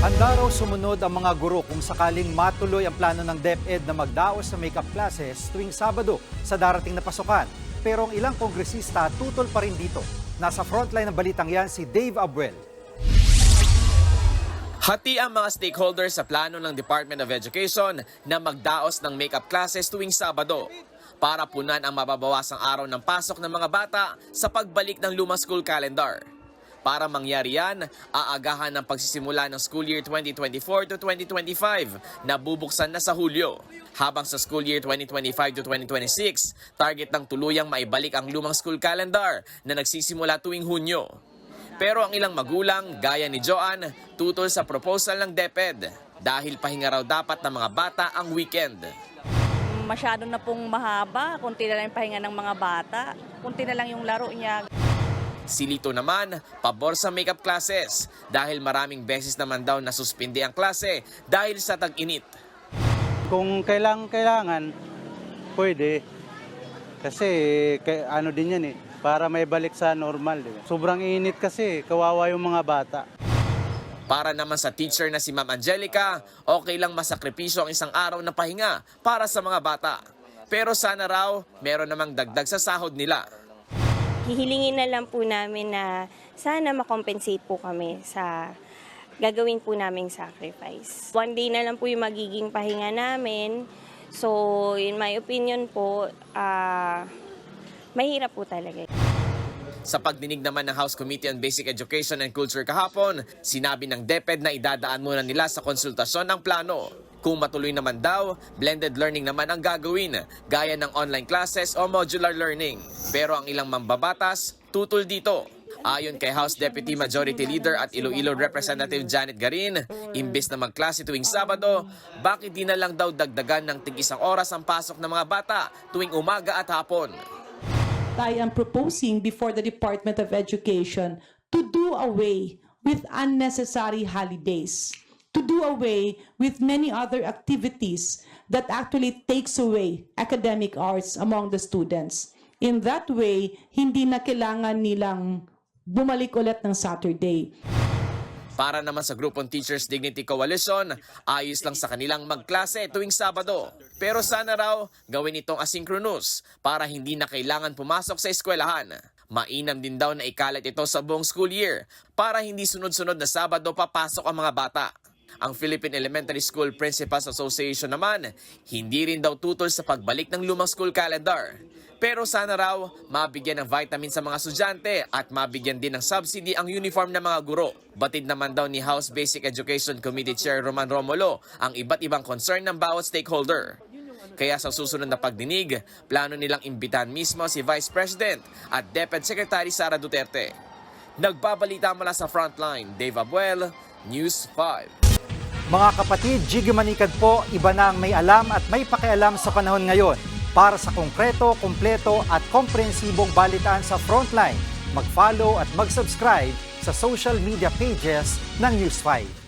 Handa raw sumunod ang mga guro kung sakaling matuloy ang plano ng DepEd na magdaos sa makeup classes tuwing Sabado sa darating na pasukan. Pero ang ilang kongresista tutol pa rin dito. Nasa frontline ng balitang yan si Dave Abuel. Hati ang mga stakeholders sa plano ng Department of Education na magdaos ng makeup classes tuwing Sabado para punan ang mababawasang araw ng pasok ng mga bata sa pagbalik ng lumang school calendar. Para mangyari yan, aagahan ng pagsisimula ng school year 2024 to 2025 na bubuksan na sa Hulyo. Habang sa school year 2025 to 2026, target ng tuluyang maibalik ang lumang school calendar na nagsisimula tuwing Hunyo. Pero ang ilang magulang, gaya ni Joanne, tutol sa proposal ng DepEd dahil pahinga raw dapat ng mga bata ang weekend. Masyado na pong mahaba, kunti na lang yung pahinga ng mga bata, kunti na lang yung laro niya. Si Lito naman, pabor sa makeup classes dahil maraming beses naman daw nasuspindi ang klase dahil sa tag-init. Kung kailangan, pwede. Kasi ano din yan para may balik sa normal. Diba? Sobrang init kasi, kawawa yung mga bata. Para naman sa teacher na si Ma'am Angelica, okay lang masakripisyo ang isang araw na pahinga para sa mga bata. Pero sana raw, meron namang dagdag sa sahod nila. Hihilingin na lang po namin na sana makompensate po kami sa gagawin po naming sacrifice. One day na lang po yung magiging pahinga namin. So, in my opinion po, mahirap po talaga. Sa pagdinig naman ng House Committee on Basic Education and Culture kahapon, sinabi ng DepEd na idadaan muna nila sa konsultasyon ang plano. Kung matuloy naman daw, blended learning naman ang gagawin, gaya ng online classes o modular learning. Pero ang ilang mambabatas, tutol dito. Ayon kay House Deputy Majority Leader at Iloilo Representative Janet Garin, imbes na magklase tuwing Sabado, bakit di na lang daw dagdagan ng tig-isang oras ang pasok ng mga bata tuwing umaga at hapon? I am proposing before the Department of Education to do away with unnecessary holidays, to do away with many other activities that actually takes away academic hours among the students. In that way, hindi na kailangan nilang bumalik ulit ng Saturday. Para naman sa grupong Teachers Dignity Coalition, ayos lang sa kanilang magklase tuwing Sabado. Pero sana raw gawin itong asynchronous para hindi na kailangan pumasok sa eskwelahan. Mainam din daw na ikalat ito sa buong school year para hindi sunod-sunod na Sabado papasok ang mga bata. Ang Philippine Elementary School Principals Association naman, hindi rin daw tutol sa pagbalik ng lumang school calendar. Pero sana raw, mabigyan ng vitamin sa mga estudyante at mabigyan din ng subsidy ang uniform ng mga guro. Batid naman daw ni House Basic Education Committee Chair Roman Romulo ang iba't ibang concern ng bawat stakeholder. Kaya sa susunod na pagdinig, plano nilang imbitahan mismo si Vice President at DepEd Secretary Sara Duterte. Nagbabalita mula sa Frontline, Dave Abuel, News 5. Mga kapatid, Jiggy Manikad po, iba na ang may alam at may pakialam sa panahon ngayon. Para sa konkreto, kumpleto at komprehensibong balitaan sa Frontline, mag-follow at mag-subscribe sa social media pages ng News 5.